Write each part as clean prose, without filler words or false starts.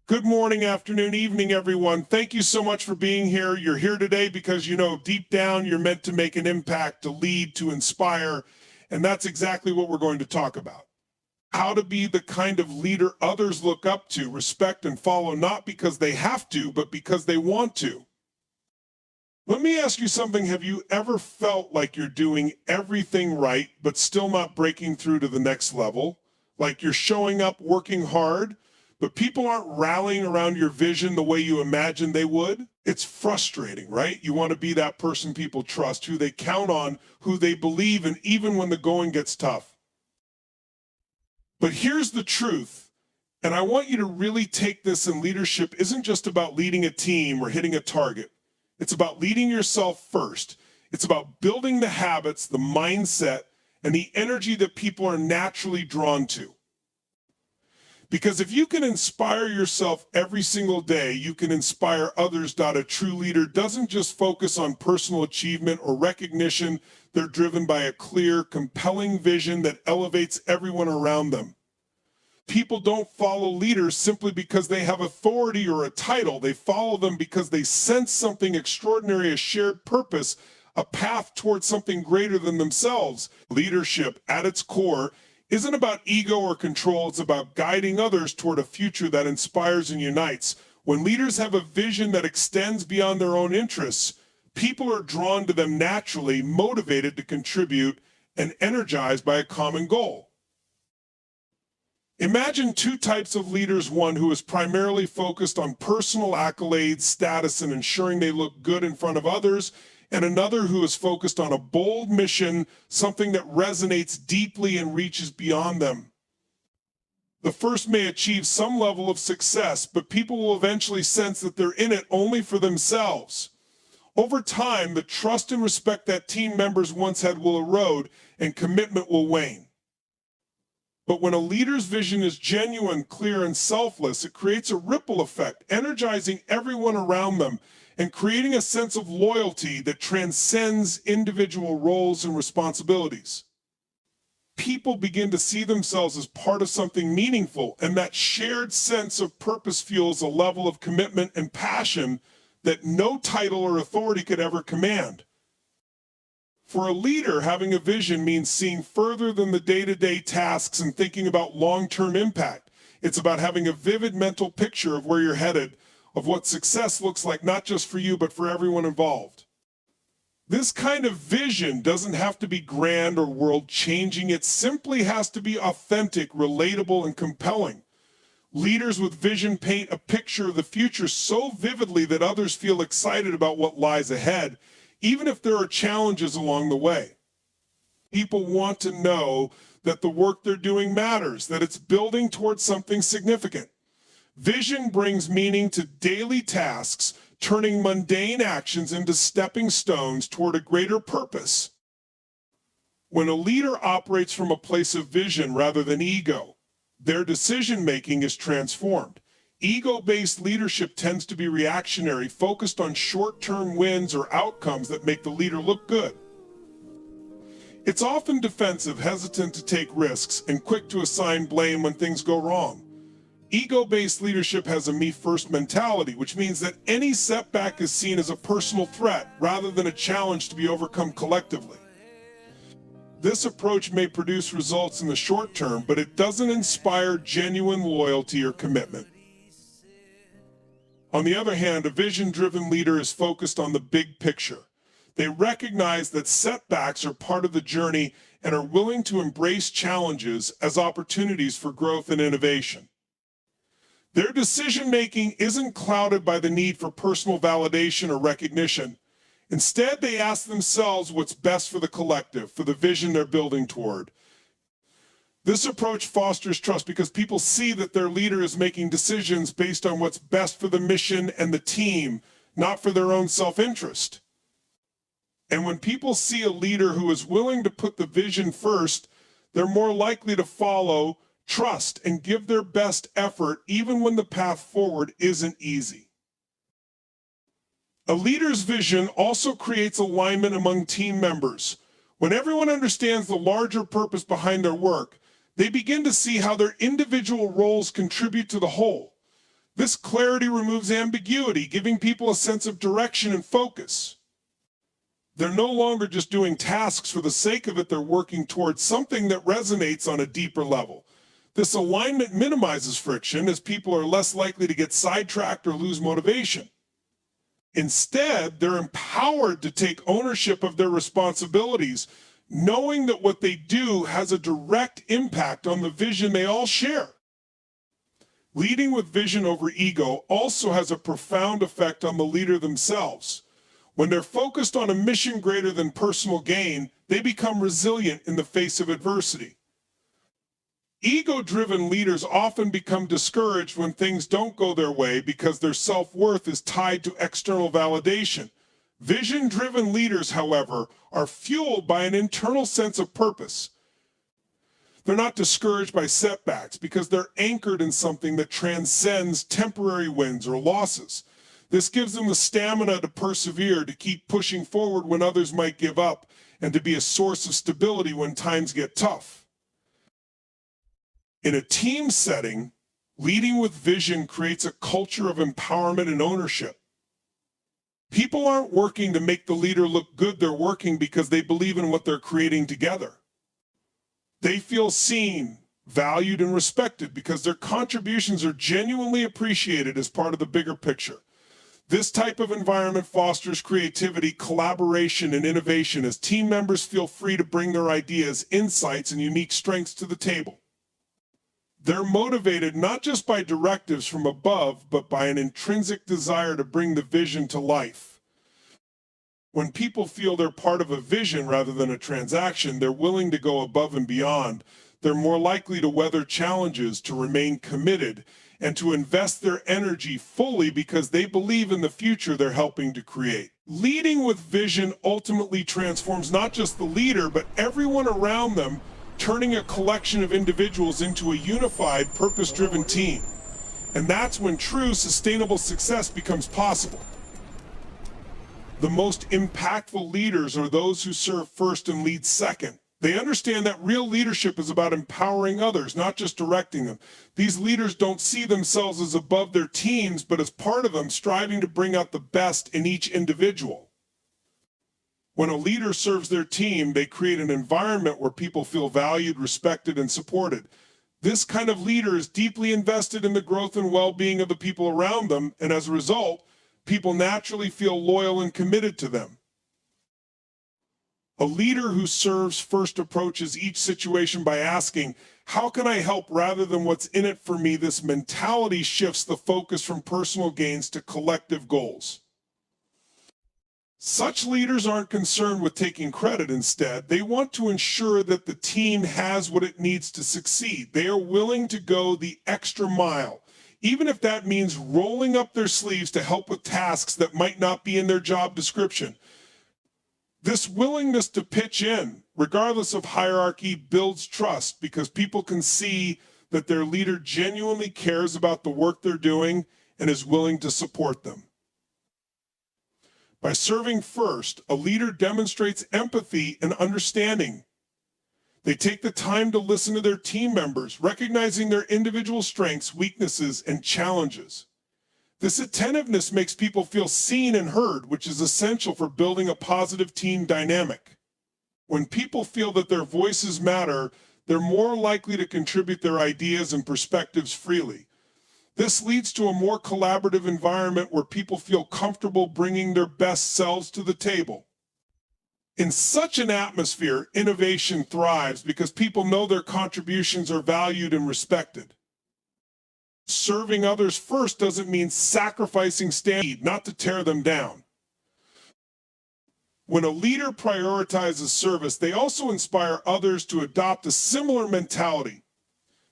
Good morning, afternoon, evening, everyone. Thank you so much for being here. You're here today because you know deep down you're meant to make an impact, to lead, to inspire, and that's exactly what we're going to talk about. How to be the kind of leader others look up to, respect, and follow, not because they have to, but because they want to. Let me ask you something. Have you ever felt like you're doing everything right, but still not breaking through to the next level? Like you're showing up, working hard, but people aren't rallying around your vision the way you imagined they would? It's frustrating, right? You want to be that person people trust, who they count on, who they believe in, even when the going gets tough. But here's the truth, and I want you to really take this in leadership isn't just about leading a team or hitting a target. It's about leading yourself first. It's about building the habits, the mindset, and the energy that people are naturally drawn to. Because if you can inspire yourself every single day, you can inspire others. A true leader doesn't just focus on personal achievement or recognition. They're driven by a clear, compelling vision that elevates everyone around them. People don't follow leaders simply because they have authority or a title. They follow them because they sense something extraordinary, a shared purpose, a path towards something greater than themselves. Leadership, at its core, isn't about ego or control. It's about guiding others toward a future that inspires and unites. When leaders have a vision that extends beyond their own interests, people are drawn to them naturally, motivated to contribute, and energized by a common goal. Imagine two types of leaders: one who is primarily focused on personal accolades, status, and ensuring they look good in front of others, and another who is focused on a bold mission, something that resonates deeply and reaches beyond them. The first may achieve some level of success, but people will eventually sense that they're in it only for themselves. Over time, the trust and respect that team members once had will erode, and commitment will wane. But when a leader's vision is genuine, clear, and selfless, it creates a ripple effect, energizing everyone around them and creating a sense of loyalty that transcends individual roles and responsibilities. People begin to see themselves as part of something meaningful, and that shared sense of purpose fuels a level of commitment and passion that no title or authority could ever command. For a leader, having a vision means seeing further than the day-to-day tasks and thinking about long-term impact. It's about having a vivid mental picture of where you're headed, of what success looks like, not just for you, but for everyone involved. This kind of vision doesn't have to be grand or world-changing. It simply has to be authentic, relatable, and compelling. Leaders with vision paint a picture of the future so vividly that others feel excited about what lies ahead, even if there are challenges along the way. People want to know that the work they're doing matters, that it's building towards something significant. Vision brings meaning to daily tasks, turning mundane actions into stepping stones toward a greater purpose. When a leader operates from a place of vision rather than ego, their decision-making is transformed. Ego-based leadership tends to be reactionary, focused on short-term wins or outcomes that make the leader look good. It's often defensive, hesitant to take risks, and quick to assign blame when things go wrong. Ego-based leadership has a me-first mentality, which means that any setback is seen as a personal threat rather than a challenge to be overcome collectively. This approach may produce results in the short term, but it doesn't inspire genuine loyalty or commitment. On the other hand, a vision-driven leader is focused on the big picture. They recognize that setbacks are part of the journey and are willing to embrace challenges as opportunities for growth and innovation. Their decision-making isn't clouded by the need for personal validation or recognition. Instead, they ask themselves what's best for the collective, for the vision they're building toward. This approach fosters trust because people see that their leader is making decisions based on what's best for the mission and the team, not for their own self-interest. And when people see a leader who is willing to put the vision first, they're more likely to follow, trust, and give their best effort even when the path forward isn't easy. A leader's vision also creates alignment among team members. When everyone understands the larger purpose behind their work, they begin to see how their individual roles contribute to the whole. This clarity removes ambiguity, giving people a sense of direction and focus. They're no longer just doing tasks for the sake of it, they're working towards something that resonates on a deeper level. This alignment minimizes friction as people are less likely to get sidetracked or lose motivation. Instead, they're empowered to take ownership of their responsibilities, knowing that what they do has a direct impact on the vision they all share. Leading with vision over ego also has a profound effect on the leader themselves. When they're focused on a mission greater than personal gain, they become resilient in the face of adversity. Ego-driven leaders often become discouraged when things don't go their way because their self-worth is tied to external validation. Vision-driven leaders, however, are fueled by an internal sense of purpose. They're not discouraged by setbacks because they're anchored in something that transcends temporary wins or losses. This gives them the stamina to persevere, to keep pushing forward when others might give up, and to be a source of stability when times get tough. In a team setting, leading with vision creates a culture of empowerment and ownership. People aren't working to make the leader look good, they're working because they believe in what they're creating together. They feel seen, valued, and respected because their contributions are genuinely appreciated as part of the bigger picture. This type of environment fosters creativity, collaboration, and innovation as team members feel free to bring their ideas, insights, and unique strengths to the table. They're motivated not just by directives from above, but by an intrinsic desire to bring the vision to life. When people feel they're part of a vision rather than a transaction, they're willing to go above and beyond. They're more likely to weather challenges, to remain committed, and to invest their energy fully because they believe in the future they're helping to create. Leading with vision ultimately transforms not just the leader, but everyone around them, turning a collection of individuals into a unified, purpose-driven team. And that's when true, sustainable success becomes possible. The most impactful leaders are those who serve first and lead second. They understand that real leadership is about empowering others, not just directing them. These leaders don't see themselves as above their teams, but as part of them, striving to bring out the best in each individual. When a leader serves their team, they create an environment where people feel valued, respected, and supported. This kind of leader is deeply invested in the growth and well-being of the people around them, and as a result, people naturally feel loyal and committed to them. A leader who serves first approaches each situation by asking, "How can I help?" rather than "What's in it for me?" This mentality shifts the focus from personal gains to collective goals. Such leaders aren't concerned with taking credit. Instead, they want to ensure that the team has what it needs to succeed. They are willing to go the extra mile, even if that means rolling up their sleeves to help with tasks that might not be in their job description. This willingness to pitch in, regardless of hierarchy, builds trust because people can see that their leader genuinely cares about the work they're doing and is willing to support them. By serving first, a leader demonstrates empathy and understanding. They take the time to listen to their team members, recognizing their individual strengths, weaknesses, and challenges. This attentiveness makes people feel seen and heard, which is essential for building a positive team dynamic. When people feel that their voices matter, they're more likely to contribute their ideas and perspectives freely. This leads to a more collaborative environment where people feel comfortable bringing their best selves to the table. In such an atmosphere, innovation thrives because people know their contributions are valued and respected. Serving others first doesn't mean sacrificing standards, not to tear them down. When a leader prioritizes service, they also inspire others to adopt a similar mentality.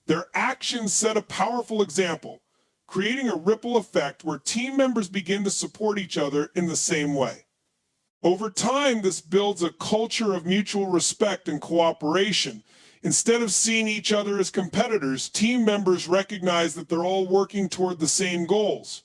Their actions set a powerful example, creating a ripple effect where team members begin to support each other in the same way. Over time, this builds a culture of mutual respect and cooperation. Instead of seeing each other as competitors, team members recognize that they're all working toward the same goals.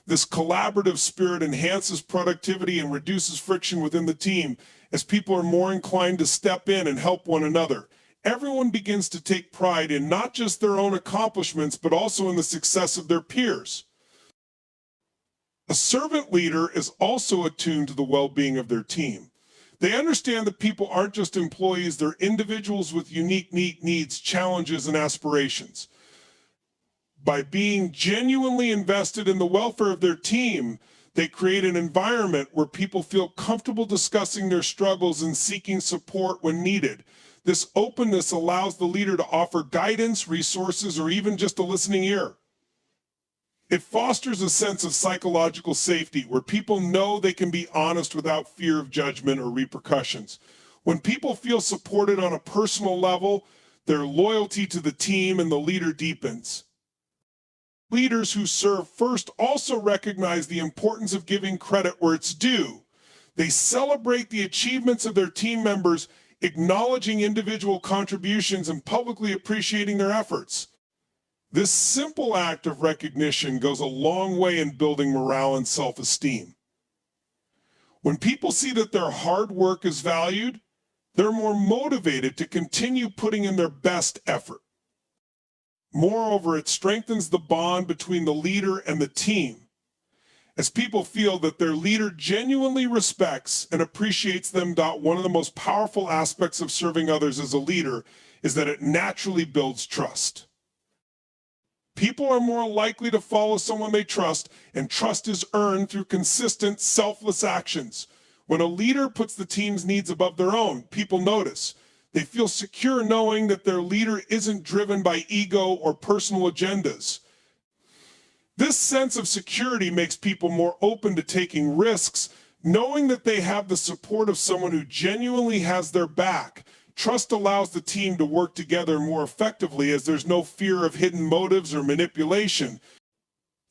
This collaborative spirit enhances productivity and reduces friction within the team as people are more inclined to step in and help one another. everyone begins to take pride in not just their own accomplishments, but also in the success of their peers. A servant leader is also attuned to the well-being of their team. They understand that people aren't just employees, they're individuals with unique needs, challenges, and aspirations. By being genuinely invested in the welfare of their team, they create an environment where people feel comfortable discussing their struggles and seeking support when needed. This openness allows the leader to offer guidance, resources, or even just a listening ear. It fosters a sense of psychological safety where people know they can be honest without fear of judgment or repercussions. When people feel supported on a personal level, their loyalty to the team and the leader deepens. Leaders who serve first also recognize the importance of giving credit where it's due. They celebrate the achievements of their team members, acknowledging individual contributions and publicly appreciating their efforts. This simple act of recognition goes a long way in building morale and self-esteem. When people see that their hard work is valued, they're more motivated to continue putting in their best effort. Moreover, it strengthens the bond between the leader and the team, as people feel that their leader genuinely respects and appreciates them. One of the most powerful aspects of serving others as a leader is that it naturally builds trust. People are more likely to follow someone they trust, and trust is earned through consistent, selfless actions. When a leader puts the team's needs above their own, people notice. They feel secure knowing that their leader isn't driven by ego or personal agendas. This sense of security makes people more open to taking risks, knowing that they have the support of someone who genuinely has their back. Trust allows the team to work together more effectively as there's no fear of hidden motives or manipulation.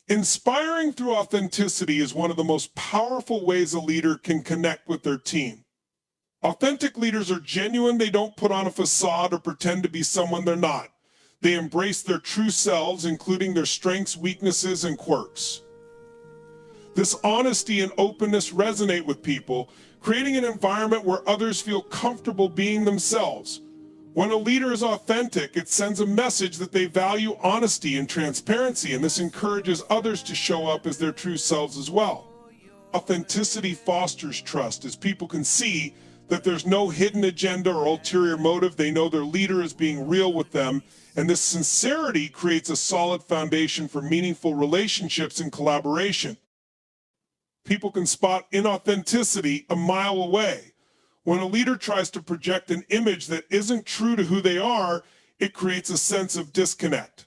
Inspiring through authenticity is one of the most powerful ways a leader can connect with their team. Authentic leaders are genuine. They don't put on a facade or pretend to be someone they're not. They embrace their true selves, including their strengths, weaknesses, and quirks. This honesty and openness resonate with people, creating an environment where others feel comfortable being themselves. When a leader is authentic, it sends a message that they value honesty and transparency, and this encourages others to show up as their true selves as well. Authenticity fosters trust, as people can see that there's no hidden agenda or ulterior motive. They know their leader is being real with them, and this sincerity creates a solid foundation for meaningful relationships and collaboration. People can spot inauthenticity a mile away. When a leader tries to project an image that isn't true to who they are, it creates a sense of disconnect.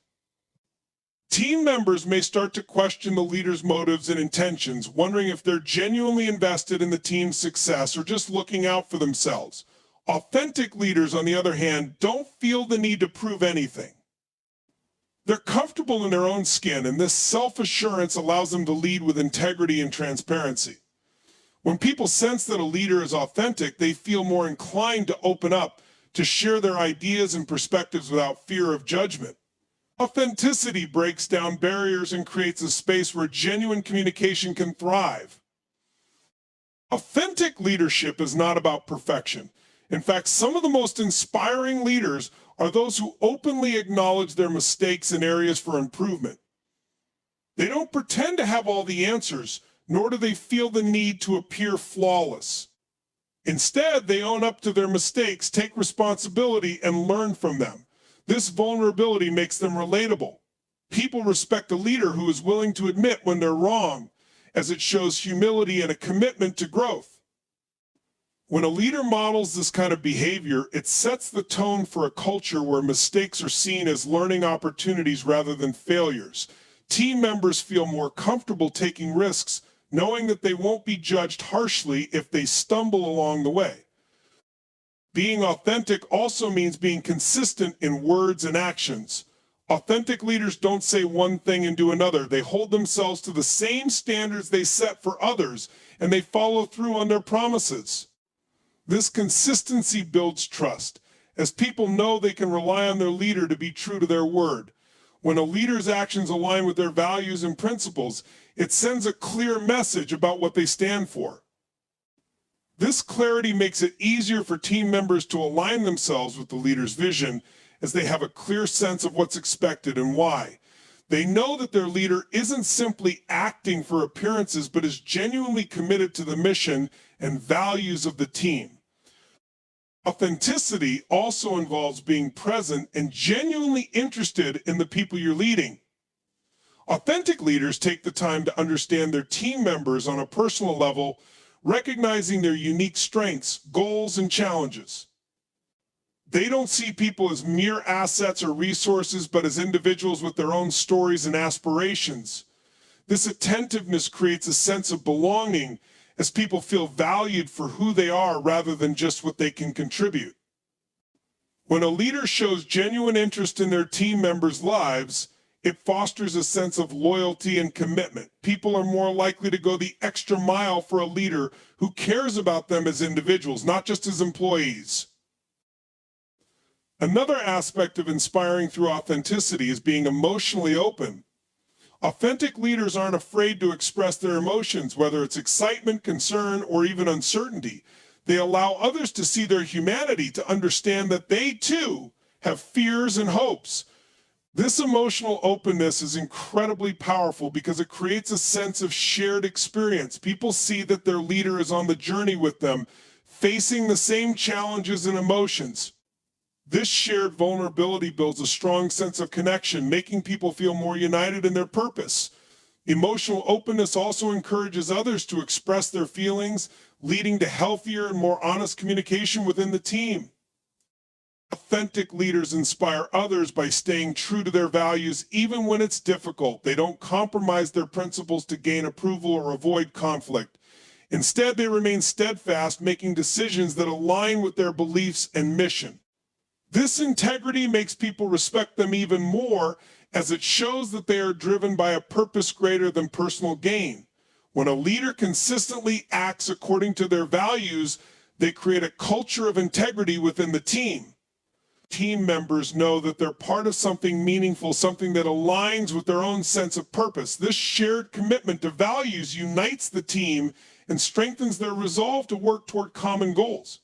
Team members may start to question the leader's motives and intentions, wondering if they're genuinely invested in the team's success or just looking out for themselves. Authentic leaders, on the other hand, don't feel the need to prove anything. They're comfortable in their own skin, and this self-assurance allows them to lead with integrity and transparency. When people sense that a leader is authentic, they feel more inclined to open up, to share their ideas and perspectives without fear of judgment. Authenticity breaks down barriers and creates a space where genuine communication can thrive. Authentic leadership is not about perfection. In fact, some of the most inspiring leaders are those who openly acknowledge their mistakes and areas for improvement. They don't pretend to have all the answers, nor do they feel the need to appear flawless. Instead, they own up to their mistakes, take responsibility, and learn from them. This vulnerability makes them relatable. People respect a leader who is willing to admit when they're wrong, as it shows humility and a commitment to growth. When a leader models this kind of behavior, it sets the tone for a culture where mistakes are seen as learning opportunities rather than failures. Team members feel more comfortable taking risks, knowing that they won't be judged harshly if they stumble along the way. Being authentic also means being consistent in words and actions. Authentic leaders don't say one thing and do another. They hold themselves to the same standards they set for others, and they follow through on their promises. This consistency builds trust, as people know they can rely on their leader to be true to their word. When a leader's actions align with their values and principles, it sends a clear message about what they stand for. This clarity makes it easier for team members to align themselves with the leader's vision, as they have a clear sense of what's expected and why. They know that their leader isn't simply acting for appearances, but is genuinely committed to the mission and values of the team. Authenticity also involves being present and genuinely interested in the people you're leading. Authentic leaders take the time to understand their team members on a personal level, recognizing their unique strengths, goals, and challenges. They don't see people as mere assets or resources, but as individuals with their own stories and aspirations. This attentiveness creates a sense of belonging, as people feel valued for who they are rather than just what they can contribute. When a leader shows genuine interest in their team members' lives, it fosters a sense of loyalty and commitment. People are more likely to go the extra mile for a leader who cares about them as individuals, not just as employees. Another aspect of inspiring through authenticity is being emotionally open. Authentic leaders aren't afraid to express their emotions, whether it's excitement, concern, or even uncertainty. They allow others to see their humanity, to understand that they too have fears and hopes. This emotional openness is incredibly powerful because it creates a sense of shared experience. People see that their leader is on the journey with them, facing the same challenges and emotions. This shared vulnerability builds a strong sense of connection, making people feel more united in their purpose. Emotional openness also encourages others to express their feelings, leading to healthier and more honest communication within the team. Authentic leaders inspire others by staying true to their values even when it's difficult. They don't compromise their principles to gain approval or avoid conflict. Instead, they remain steadfast, making decisions that align with their beliefs and mission. This integrity makes people respect them even more, as it shows that they are driven by a purpose greater than personal gain. When a leader consistently acts according to their values, they create a culture of integrity within the team. Team members know that they're part of something meaningful, something that aligns with their own sense of purpose. This shared commitment to values unites the team and strengthens their resolve to work toward common goals.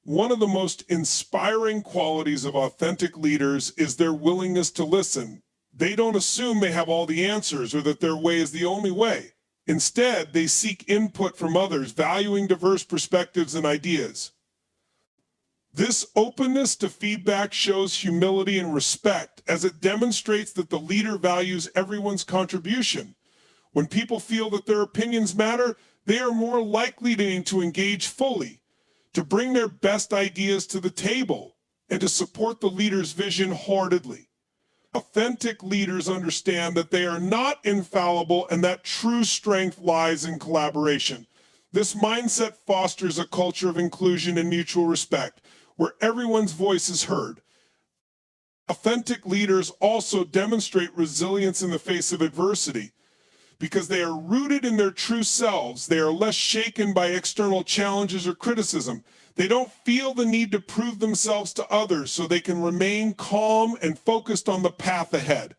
One of the most inspiring qualities of authentic leaders is their willingness to listen. They don't assume they have all the answers or that their way is the only way. Instead, they seek input from others, valuing diverse perspectives and ideas. This openness to feedback shows humility and respect, as it demonstrates that the leader values everyone's contribution. When people feel that their opinions matter, they are more likely to engage fully, to bring their best ideas to the table, and to support the leader's vision wholeheartedly. Authentic leaders understand that they are not infallible and that true strength lies in collaboration. This mindset fosters a culture of inclusion and mutual respect, where everyone's voice is heard. Authentic leaders also demonstrate resilience in the face of adversity. Because they are rooted in their true selves, they are less shaken by external challenges or criticism. They don't feel the need to prove themselves to others, so they can remain calm and focused on the path ahead.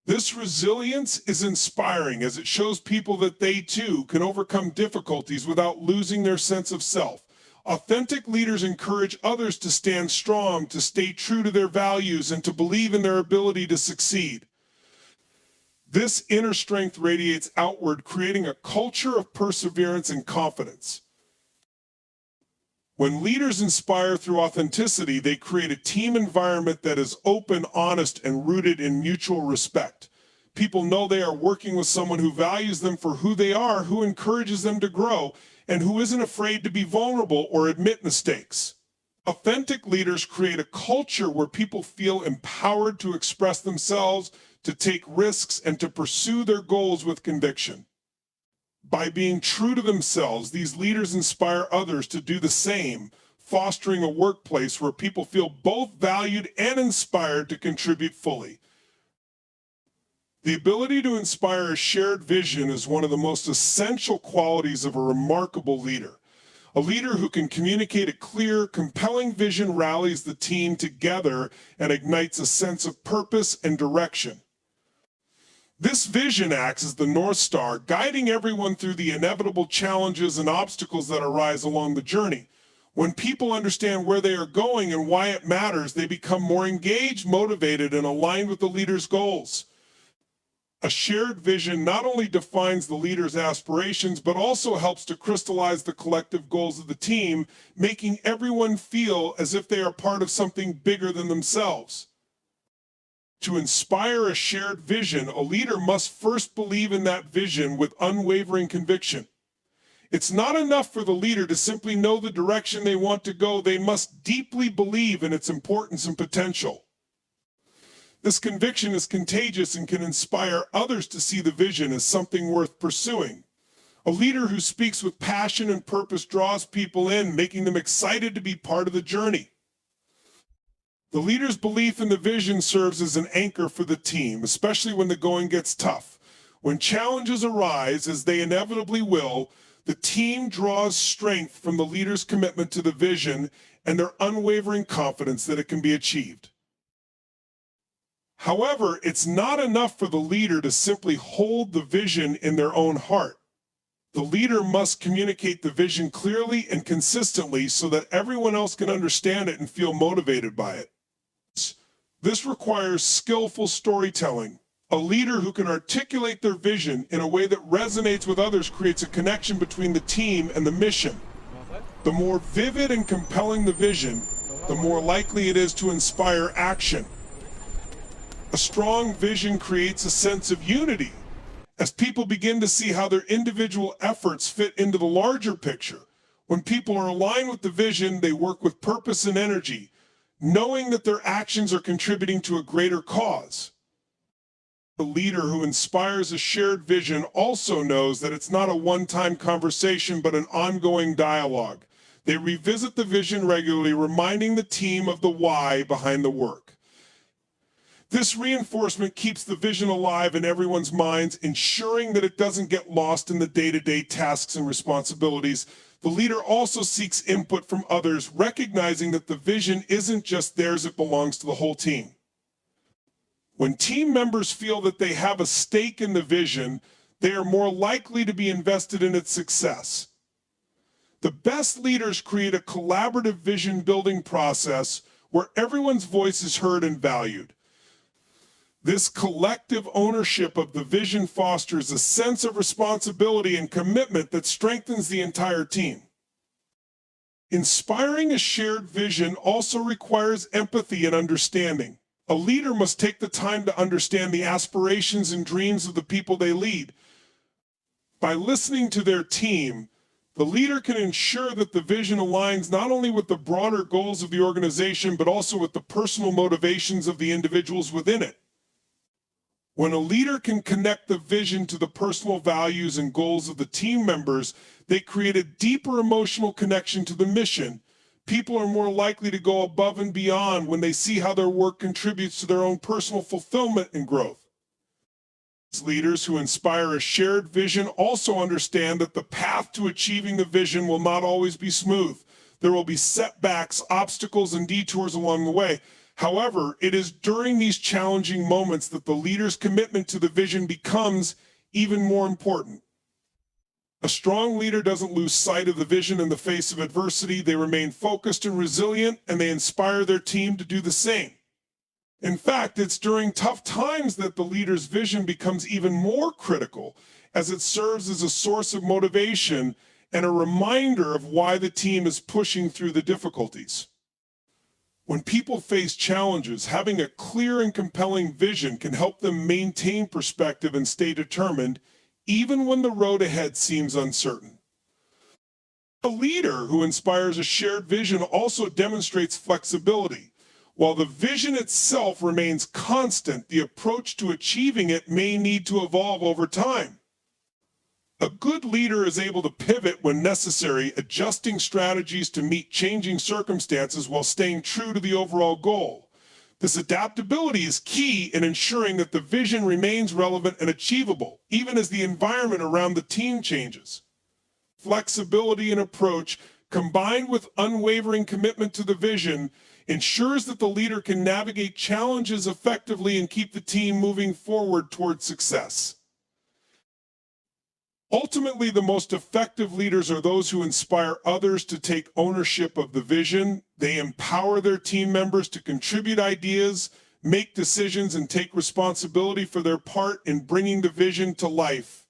This resilience is inspiring, as it shows people that they too can overcome difficulties without losing their sense of self. Authentic leaders encourage others to stand strong, to stay true to their values, and to believe in their ability to succeed. This inner strength radiates outward, creating a culture of perseverance and confidence. When leaders inspire through authenticity, they create a team environment that is open, honest, and rooted in mutual respect. People know they are working with someone who values them for who they are, who encourages them to grow, and who isn't afraid to be vulnerable or admit mistakes. Authentic leaders create a culture where people feel empowered to express themselves, to take risks, and to pursue their goals with conviction. By being true to themselves, these leaders inspire others to do the same, fostering a workplace where people feel both valued and inspired to contribute fully. The ability to inspire a shared vision is one of the most essential qualities of a remarkable leader. A leader who can communicate a clear, compelling vision rallies the team together and ignites a sense of purpose and direction. This vision acts as the North Star, guiding everyone through the inevitable challenges and obstacles that arise along the journey. When people understand where they are going and why it matters, they become more engaged, motivated, and aligned with the leader's goals. A shared vision not only defines the leader's aspirations, but also helps to crystallize the collective goals of the team, making everyone feel as if they are part of something bigger than themselves. To inspire a shared vision, a leader must first believe in that vision with unwavering conviction. It's not enough for the leader to simply know the direction they want to go. They must deeply believe in its importance and potential. This conviction is contagious and can inspire others to see the vision as something worth pursuing. A leader who speaks with passion and purpose draws people in, making them excited to be part of the journey. The leader's belief in the vision serves as an anchor for the team, especially when the going gets tough. When challenges arise, as they inevitably will, the team draws strength from the leader's commitment to the vision and their unwavering confidence that it can be achieved. However, it's not enough for the leader to simply hold the vision in their own heart. The leader must communicate the vision clearly and consistently so that everyone else can understand it and feel motivated by it. This requires skillful storytelling. A leader who can articulate their vision in a way that resonates with others creates a connection between the team and the mission. The more vivid and compelling the vision, the more likely it is to inspire action. A strong vision creates a sense of unity as people begin to see how their individual efforts fit into the larger picture. When people are aligned with the vision, they work with purpose and energy, knowing that their actions are contributing to a greater cause. The leader who inspires a shared vision also knows that it's not a one-time conversation, but an ongoing dialogue. They revisit the vision regularly, reminding the team of the why behind the work. This reinforcement keeps the vision alive in everyone's minds, ensuring that it doesn't get lost in the day-to-day tasks and responsibilities. The leader also seeks input from others, recognizing that the vision isn't just theirs, it belongs to the whole team. When team members feel that they have a stake in the vision, they are more likely to be invested in its success. The best leaders create a collaborative vision-building process where everyone's voice is heard and valued. This collective ownership of the vision fosters a sense of responsibility and commitment that strengthens the entire team. Inspiring a shared vision also requires empathy and understanding. A leader must take the time to understand the aspirations and dreams of the people they lead. By listening to their team, the leader can ensure that the vision aligns not only with the broader goals of the organization, but also with the personal motivations of the individuals within it. When a leader can connect the vision to the personal values and goals of the team members, they create a deeper emotional connection to the mission. People are more likely to go above and beyond when they see how their work contributes to their own personal fulfillment and growth. Leaders who inspire a shared vision also understand that the path to achieving the vision will not always be smooth. There will be setbacks, obstacles, and detours along the way. However, it is during these challenging moments that the leader's commitment to the vision becomes even more important. A strong leader doesn't lose sight of the vision in the face of adversity. They remain focused and resilient, and they inspire their team to do the same. In fact, it's during tough times that the leader's vision becomes even more critical, as it serves as a source of motivation and a reminder of why the team is pushing through the difficulties. When people face challenges, having a clear and compelling vision can help them maintain perspective and stay determined, even when the road ahead seems uncertain. A leader who inspires a shared vision also demonstrates flexibility. While the vision itself remains constant, the approach to achieving it may need to evolve over time. A good leader is able to pivot when necessary, adjusting strategies to meet changing circumstances while staying true to the overall goal. This adaptability is key in ensuring that the vision remains relevant and achievable, even as the environment around the team changes. Flexibility in approach, combined with unwavering commitment to the vision, ensures that the leader can navigate challenges effectively and keep the team moving forward toward success. Ultimately, the most effective leaders are those who inspire others to take ownership of the vision. They empower their team members to contribute ideas, make decisions, and take responsibility for their part in bringing the vision to life.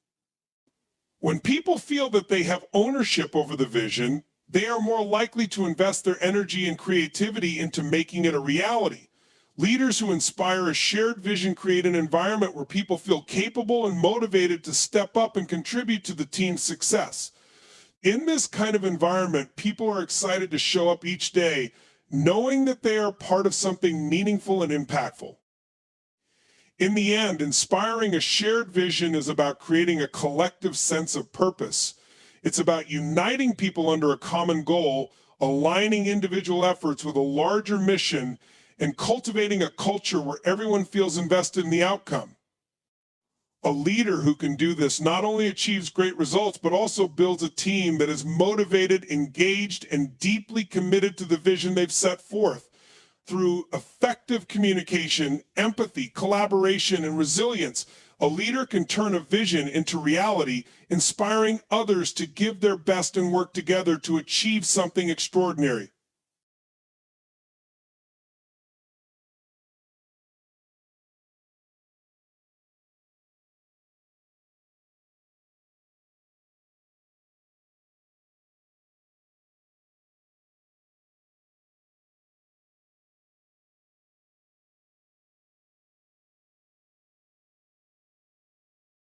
When people feel that they have ownership over the vision, they are more likely to invest their energy and creativity into making it a reality. Leaders who inspire a shared vision create an environment where people feel capable and motivated to step up and contribute to the team's success. In this kind of environment, people are excited to show up each day, knowing that they are part of something meaningful and impactful. In the end, inspiring a shared vision is about creating a collective sense of purpose. It's about uniting people under a common goal, aligning individual efforts with a larger mission, and cultivating a culture where everyone feels invested in the outcome. A leader who can do this not only achieves great results, but also builds a team that is motivated, engaged, and deeply committed to the vision they've set forth. Through effective communication, empathy, collaboration, and resilience, a leader can turn a vision into reality, inspiring others to give their best and work together to achieve something extraordinary.